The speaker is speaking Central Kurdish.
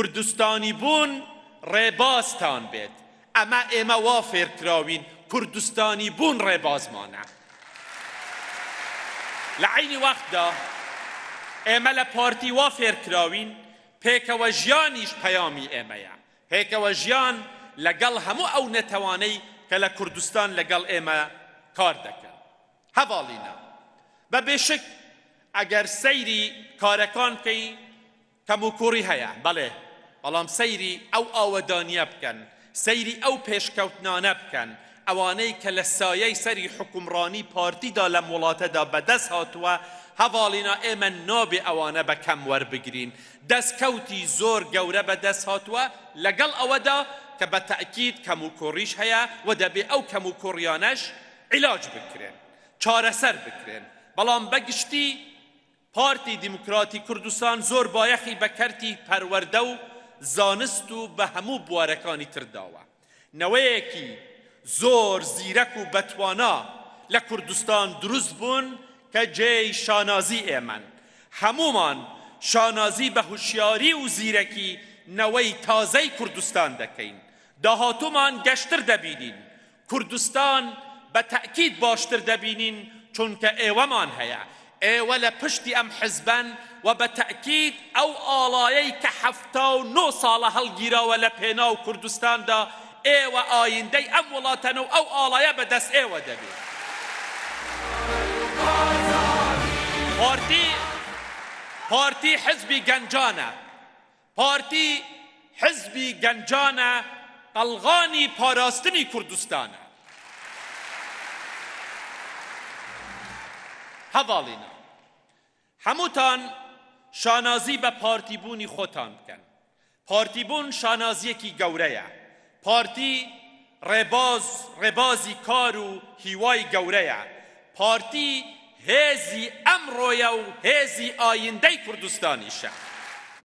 کوردستانی بوون ڕێبازتان بێت ئەمە ئێمە وا فێرکراوین کوردستانی بوون ڕێبازمانە لە عینی وەختدا ئێمە لە پارتی وا فێرکراوین پێکەوە ژیانیش پەیامی ئێمەیە پێکەوە ژیان لەگەڵ هەموو ئەو نەتەوانەی کە لە کوردستان لەگەڵ ئێمە کار دەکەن هەواڵینە بە بێشک ئەگەر سەیری کارەکان بکەی کەموکوڕی هەیە بەڵێ بەڵام سەیری ئەو ئاوەدانیە بکەن سەیری ئەو پێشکەوتنانە بکەن ئەوانەی کە لە سایەی سەری حکومڕانی پارتیدا لە وڵاتەدا بەدەست هاتووە هەواڵینە ئێمە نابێ ئەوانە بە کەم وەربگرین دەستکەوتی زۆر گەورە بەدەست هاتووە لەگەڵ ئەوەدا کە بە تەئکید کەموکوڕیش هەیە و دەبێ ئەو کەموکوڕیانەش عیلاج بکرێن چارەسەر بکرێن بەڵام بەگشتی پارتی دیموکراتی کوردستان زۆر بایەخی بە کەرتی پەروەردە و زانست و بە هەموو بوارەکانی ترداوە نەوەیەکی زۆر زیرەک و بەتوانا لە کوردستان دروست بوون کە جێی شانازی ئێمەن هەمومان شانازی بە هوشیاری و زیرەکی نەوەی تازەی کوردستان دەکەین داهاتومان گەشتر دەبینین کوردستان بە تەئکید باشتر دەبینین چونکە ئێوەمان هەیە ئێوە لە پشتی ئەم حزبەن و بە تەئکید ئەو ئاڵایەی کە 79 ساڵە هەڵگیراوە لە پێناو کوردستاندا ئێوە ئایندەی ئەم وڵاتەن و ئەو ئاڵایە بەدەست ئێوە دەبێت پارتی حزبی گەنجانە پارتی حزبی گەنجانە قەڵغانی پاراستنی کوردستانە هەواڵینە هەمووتان شانازی بە پارتی بوونی خۆتان بکەن پارتی بوون شانازیەکی گەورەیە پارتی ڕێبازی کار و هیوای گەورەیە پارتی هێزی ئەمڕۆیە و هێزی ئایندەی کوردستانیشە